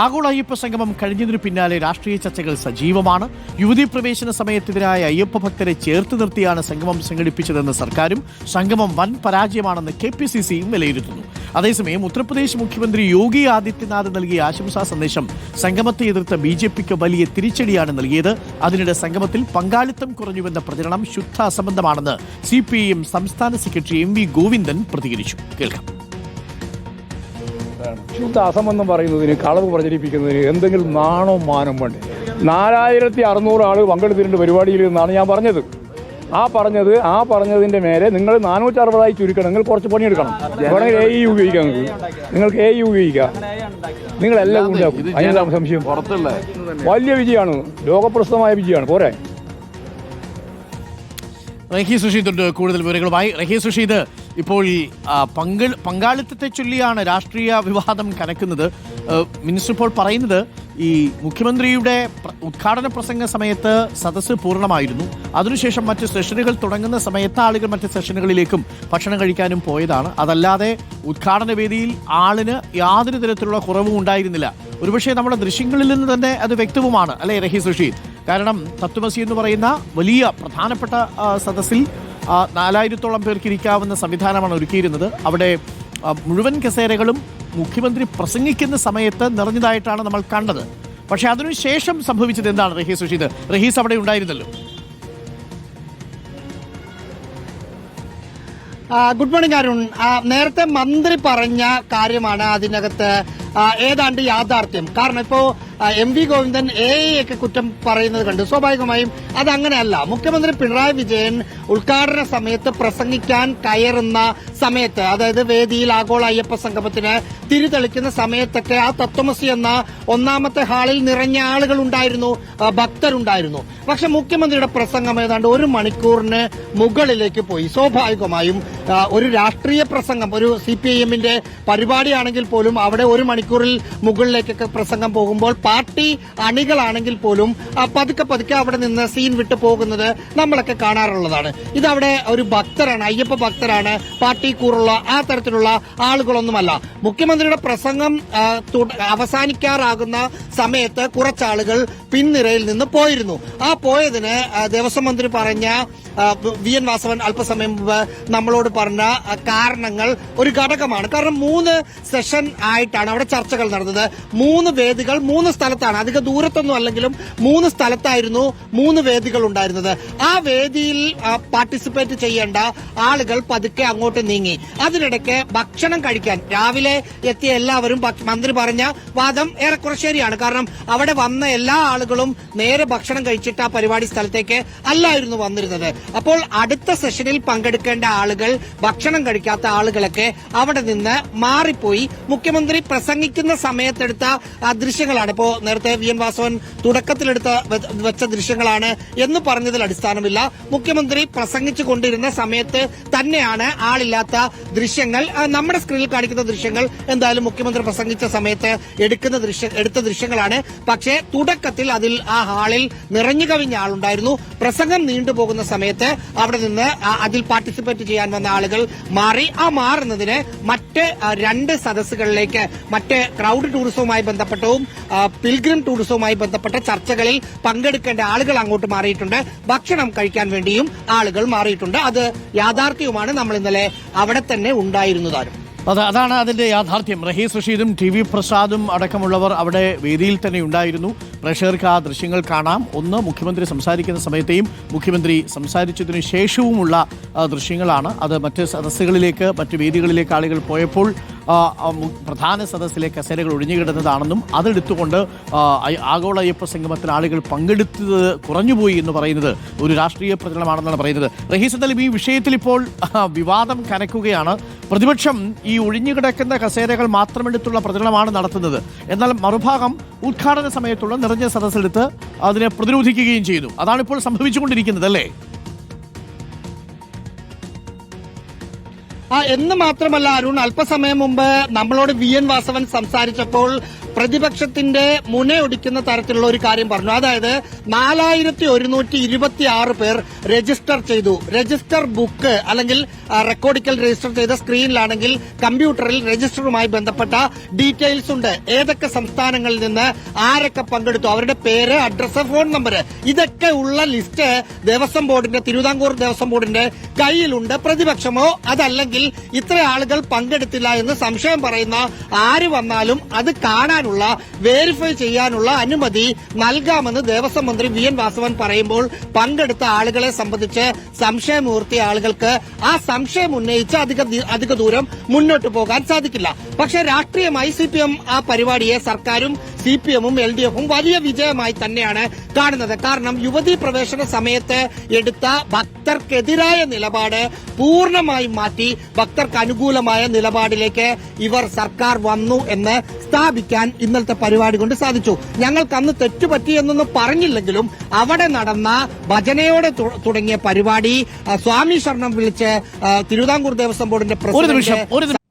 ആഗോള അയ്യപ്പ സംഗമം കഴിഞ്ഞതിനു പിന്നാലെ രാഷ്ട്രീയ ചർച്ചകൾ സജീവമാണ്. യുവതീ പ്രവേശന സമയത്തിനെതിരായ അയ്യപ്പ ഭക്തരെ ചേർത്ത് നിർത്തിയാണ് സംഗമം സംഘടിപ്പിച്ചതെന്ന് സർക്കാരും സംഗമം വൻ പരാജയമാണെന്ന് KPCCയും വിലയിരുത്തുന്നു. അതേസമയം ഉത്തർപ്രദേശ് മുഖ്യമന്ത്രി യോഗി ആദിത്യനാഥ് നൽകിയ ആശംസാ സന്ദേശം സംഗമത്തെ എതിർത്ത BJPക്ക് വലിയ തിരിച്ചടിയാണ് നൽകിയത്. അതിനിടെ സംഗമത്തിൽ പങ്കാളിത്തം കുറഞ്ഞുവെന്ന പ്രചരണം ശുദ്ധ അസംബന്ധമാണെന്ന് CPIM സംസ്ഥാന സെക്രട്ടറി MV ഗോവിന്ദൻ പ്രതികരിച്ചു. കേൾക്കാം. ശുദ്ധ അസംബന്ധം പറയുന്നതിന്, കളവ് പ്രചരിപ്പിക്കുന്നതിന് എന്തെങ്കിലും നാണോ മാനം വേണ്ടേ? 4600 ആൾ പങ്കെടുത്തിട്ടുണ്ട് പരിപാടിയിൽ എന്നാണ് ഞാൻ പറഞ്ഞത്. ആ പറഞ്ഞതിന്റെ മേലെ നിങ്ങൾ 460 ചുരുക്കണം. നിങ്ങൾ കുറച്ച് പണിയെടുക്കണം. വേണമെങ്കിൽ AE ഉപയോഗിക്കാം. നിങ്ങൾക്ക് AE ഉപയോഗിക്കാം. നിങ്ങളെല്ലാം ഉണ്ടാക്കും. അതിനെല്ലാം സംശയം. വലിയ വിജയമാണ്, ലോകപ്രസിദ്ധമായ വിജയമാണ്. പോരെ. റഹീസ് റഷീദുണ്ട് കൂടുതൽ വിവരങ്ങളുമായി. റഹീസ് റഷീദ്, ഇപ്പോൾ പങ്കാളിത്തത്തെ ചൊല്ലിയാണ് രാഷ്ട്രീയ വിവാദം കനക്കുന്നത്. മിനിസ്റ്റർ ഇപ്പോൾ പറയുന്നത് ഈ മുഖ്യമന്ത്രിയുടെ ഉദ്ഘാടന പ്രസംഗ സമയത്ത് സദസ്സ് പൂർണ്ണമായിരുന്നു. അതിനുശേഷം മറ്റ് സെഷനുകൾ തുടങ്ങുന്ന സമയത്ത് ആളുകൾ മറ്റ് സെഷനുകളിലേക്കും ഭക്ഷണം കഴിക്കാനും പോയതാണ്. അതല്ലാതെ ഉദ്ഘാടന വേദിയിൽ ആളിന് യാതൊരു തരത്തിലുള്ള കുറവും ഉണ്ടായിരുന്നില്ല. ഒരുപക്ഷെ നമ്മുടെ ദൃശ്യങ്ങളിൽ നിന്ന് തന്നെ അത് വ്യക്തവുമാണ്, അല്ലേ റഹീസ് റഷീദ്? കാരണം തത്വമസി എന്ന് പറയുന്ന വലിയ പ്രധാനപ്പെട്ട സദസ്സിൽ 4000-ഓളം പേർക്ക് ഇരിക്കാവുന്ന സംവിധാനമാണ് ഒരുക്കിയിരുന്നത്. അവിടെ മുഴുവൻ കസേരകളും മുഖ്യമന്ത്രി പ്രസംഗിക്കുന്ന സമയത്ത് നിറഞ്ഞതായിട്ടാണ് നമ്മൾ കണ്ടത്. പക്ഷെ അതിനുശേഷം സംഭവിച്ചത് എന്താണ് റഹീസ് റഷീദ്? റഹീസ് അവിടെ ഉണ്ടായിരുന്നല്ലോ. Good morning Arun. നേരത്തെ മന്ത്രി പറഞ്ഞ കാര്യമാണ് അതിനകത്ത് ഏതാണ്ട് യാഥാർത്ഥ്യം. കാരണം ഇപ്പോ MV ഗോവിന്ദൻ AEയൊക്കെ കുറ്റം പറയുന്നത് കണ്ടു. സ്വാഭാവികമായും അതങ്ങനെയല്ല. മുഖ്യമന്ത്രി പിണറായി വിജയൻ ഉദ്ഘാടന സമയത്ത് പ്രസംഗിക്കാൻ കയറുന്ന സമയത്ത്, അതായത് വേദിയിൽ ആഗോള അയ്യപ്പ സംഗമത്തിന് തിരിതെളിക്കുന്ന സമയത്തൊക്കെ ആ തത്വമസി എന്ന ഒന്നാമത്തെ ഹാളിൽ നിറഞ്ഞ ആളുകൾ ഉണ്ടായിരുന്നു, ഭക്തരുണ്ടായിരുന്നു. പക്ഷെ മുഖ്യമന്ത്രിയുടെ പ്രസംഗം ഏതാണ്ട് 1 മണിക്കൂറിന് മുകളിലേക്ക് പോയി. സ്വാഭാവികമായും ഒരു രാഷ്ട്രീയ പ്രസംഗം, ഒരു CPIMന്റെ പരിപാടിയാണെങ്കിൽ പോലും അവിടെ 1 മണിക്കൂറിൽ മുകളിലേക്കൊക്കെ പ്രസംഗം പോകുമ്പോൾ പാർട്ടി അണികളാണെങ്കിൽ പോലും പതുക്കെ അവിടെ നിന്ന് സീൻ വിട്ടു പോകുന്നത് നമ്മളൊക്കെ കാണാറുള്ളതാണ്. ഇതവിടെ ഒരു ഭക്തരാണ്, അയ്യപ്പ ഭക്തരാണ്, പാർട്ടി കൂറുള്ള ആ തരത്തിലുള്ള ആളുകളൊന്നുമല്ല. മുഖ്യമന്ത്രിയുടെ പ്രസംഗം അവസാനിക്കാറാകുന്ന സമയത്ത് കുറച്ചാളുകൾ പിൻനിരയിൽ നിന്ന് പോയിരുന്നു. ആ പോയതിന് ദേവസ്വം മന്ത്രി പറഞ്ഞ VN വാസവൻ അല്പസമയം മുമ്പ് നമ്മളോട് പറഞ്ഞ കാരണങ്ങൾ ഒരു ഘടകമാണ്. കാരണം 3 സെഷൻ ആയിട്ടാണ് അവിടെ ചർച്ചകൾ നടന്നത്. 3 വേദികൾ 3 സ്ഥലത്താണ്, അധിക ദൂരത്തൊന്നും അല്ലെങ്കിലും 3 സ്ഥലത്തായിരുന്നു 3 വേദികൾ ഉണ്ടായിരുന്നത്. ആ വേദിയിൽ പാർട്ടിസിപ്പേറ്റ് ചെയ്യേണ്ട ആളുകൾ പതുക്കെ അങ്ങോട്ട് നീങ്ങി. അതിനിടയ്ക്ക് ഭക്ഷണം കഴിക്കാൻ രാവിലെ എത്തിയ എല്ലാവരും മന്ത്രി പറഞ്ഞ വാദം ഏറെക്കുറെ ശരിയാണ്. കാരണം അവിടെ വന്ന എല്ലാ ആളുകളും നേരെ ഭക്ഷണം കഴിച്ചിട്ട് ആ പരിപാടി സ്ഥലത്തേക്ക് അല്ലായിരുന്നു വന്നിരുന്നത്. അപ്പോൾ അടുത്ത സെഷനിൽ പങ്കെടുക്കേണ്ട ആളുകൾ, ഭക്ഷണം കഴിക്കാത്ത ആളുകളൊക്കെ അവിടെ നിന്ന് മാറിപ്പോയി. മുഖ്യമന്ത്രി പ്രസംഗിക്കുന്ന സമയത്തെടുത്ത ദൃശ്യങ്ങളാണ്. ഇപ്പോ നേരത്തെ VN വാസവൻ തുടക്കത്തിലെടുത്ത് വെച്ച ദൃശ്യങ്ങളാണ് എന്ന് പറഞ്ഞതിൽ അടിസ്ഥാനമില്ല. മുഖ്യമന്ത്രി പ്രസംഗിച്ചു കൊണ്ടിരുന്ന സമയത്ത് തന്നെയാണ് ആളില്ലാത്ത ദൃശ്യങ്ങൾ. നമ്മുടെ സ്ക്രീനിൽ കാണിക്കുന്ന ദൃശ്യങ്ങൾ എന്തായാലും മുഖ്യമന്ത്രി പ്രസംഗിച്ച സമയത്ത് എടുത്ത ദൃശ്യങ്ങളാണ്. പക്ഷേ തുടക്കത്തിൽ ആ ഹാളിൽ നിറഞ്ഞു കവിഞ്ഞ ആളുണ്ടായിരുന്നു. പ്രസംഗം നീണ്ടുപോകുന്ന സമയത്ത് അവിടെ നിന്ന് അതിൽ പാർട്ടിസിപ്പേറ്റ് ചെയ്യാൻ വന്ന ആളുകൾ മാറി. ആ മാറുന്നതിന് മറ്റ് 2 സദസ്സുകളിലേക്ക്, മറ്റ് ക്രൗഡ് ടൂറിസവുമായി ബന്ധപ്പെട്ടവും പിൽഗ്രിം ടൂറിസവുമായി ബന്ധപ്പെട്ട ചർച്ചകളിൽ പങ്കെടുക്കേണ്ട ആളുകൾ അങ്ങോട്ട് മാറിയിട്ടുണ്ട്. ഭക്ഷണം കഴിക്കാൻ വേണ്ടിയും ആളുകൾ മാറിയിട്ടുണ്ട്. അത് യാഥാർത്ഥ്യവുമാണ്. നമ്മൾ ഇന്നലെ അവിടെ തന്നെ ഉണ്ടായിരുന്നതാരും. അതാണ് അതിന്റെ യാഥാർത്ഥ്യം. റഹീസ് റഷീദും TV പ്രസാദും അടക്കമുള്ളവർ അവിടെ വേദിയിൽ തന്നെ ഉണ്ടായിരുന്നു. പ്രേക്ഷകർക്ക് ആ ദൃശ്യങ്ങൾ കാണാം. ഒന്ന് മുഖ്യമന്ത്രി സംസാരിക്കുന്ന സമയത്തെയും മുഖ്യമന്ത്രി സംസാരിച്ചതിനു ശേഷവുമുള്ള ദൃശ്യങ്ങളാണ്. അത് മറ്റ് സദസ്സുകളിലേക്ക്, മറ്റ് വേദികളിലേക്ക് ആളുകൾ പോയപ്പോൾ പ്രധാന സദസ്സിലെ കസേരകൾ ഒഴിഞ്ഞുകിടന്നതാണെന്നും അതെടുത്തുകൊണ്ട് ആഗോള അയ്യപ്പ സംഗമത്തിന് ആളുകൾ പങ്കെടുത്തത് കുറഞ്ഞുപോയി എന്ന് പറയുന്നത് ഒരു രാഷ്ട്രീയ പ്രചരണമാണെന്നാണ് പറയുന്നത്. റഹീസ്, എന്തായാലും ഈ വിഷയത്തിൽ ഇപ്പോൾ വിവാദം കനക്കുകയാണ്. പ്രതിപക്ഷം ഈ ഒഴിഞ്ഞുകിടക്കുന്ന കസേരകൾ മാത്രമെടുത്തുള്ള പ്രചരണമാണ് നടത്തുന്നത്. എന്നാൽ മറുഭാഗം ഉദ്ഘാടന സമയത്തുള്ള നിറഞ്ഞ സദസ്സെടുത്ത് അതിനെ പ്രതിരോധിക്കുകയും ചെയ്തു. അതാണ് ഇപ്പോൾ സംഭവിച്ചുകൊണ്ടിരിക്കുന്നത്, അല്ലേ? എന്ന് മാത്രമല്ല അരുൺ, അല്പസമയം മുമ്പ് നമ്മളോട് VN വാസവൻ സംസാരിച്ചപ്പോൾ പ്രതിപക്ഷത്തിന്റെ മുനയൊടിക്കുന്ന തരത്തിലുള്ള ഒരു കാര്യം പറഞ്ഞു. അതായത് 4126 പേർ രജിസ്റ്റർ ചെയ്തു. രജിസ്റ്റർ ബുക്ക് അല്ലെങ്കിൽ റെക്കോർഡിക്കൽ രജിസ്റ്റർ ചെയ്ത സ്ക്രീനിലാണെങ്കിൽ കമ്പ്യൂട്ടറിൽ രജിസ്റ്ററുമായി ബന്ധപ്പെട്ട ഡീറ്റെയിൽസ് ഉണ്ട്. ഏതൊക്കെ സംസ്ഥാനങ്ങളിൽ നിന്ന് ആരൊക്കെ പങ്കെടുത്തു, അവരുടെ പേര്, അഡ്രസ്, ഫോൺ നമ്പർ, ഇതൊക്കെ ഉള്ള ലിസ്റ്റ് ദേവസ്വം ബോർഡിന്റെ, തിരുവിതാംകൂർ ദേവസ്വം ബോർഡിന്റെ കയ്യിലുണ്ട്. പ്രതിപക്ഷമോ അതല്ലെങ്കിൽ ഇത്ര ആളുകൾ പങ്കെടുത്തില്ല എന്ന് സംശയം പറയുന്ന ആര് വന്നാലും അത് കാണാനുള്ള, വെരിഫൈ ചെയ്യാനുള്ള അനുമതി നൽകാമെന്ന് ദേവസ്വം മന്ത്രി വി എൻ വാസവൻ പറയുമ്പോൾ പങ്കെടുത്ത ആളുകളെ സംബന്ധിച്ച് സംശയമുയർത്തിയ ആളുകൾക്ക് ആ സംശയം ഉന്നയിച്ച് അധിക ദൂരം മുന്നോട്ട് പോകാൻ സാധിക്കില്ല. പക്ഷേ രാഷ്ട്രീയമായി CPM ആ പരിപാടിയെ, സർക്കാരും CPM-ഉം LDF-ഉം വലിയ വിജയമായി തന്നെയാണ് കാണുന്നത്. കാരണം യുവതീ പ്രവേശന സമയത്ത് എടുത്ത ഭക്തർക്കെതിരായ നിലപാട് പൂർണ്ണമായും മാറ്റി ഭക്തർക്ക് അനുകൂലമായ നിലപാടിലേക്ക് ഇവർ സർക്കാർ വന്നു എന്ന് സ്ഥാപിക്കാൻ ഇന്നലത്തെ പരിപാടി കൊണ്ട് സാധിച്ചു. ഞങ്ങൾക്ക് അന്ന് തെറ്റുപറ്റിയെന്നൊന്നും പറഞ്ഞില്ലെങ്കിലും അവിടെ നടന്ന ഭജനയോടെ തുടങ്ങിയ പരിപാടി സ്വാമി ശരണം വിളിച്ച് തിരുവിതാംകൂർ ദേവസ്വം ബോർഡിന്റെ പ്രസിഡന്റ്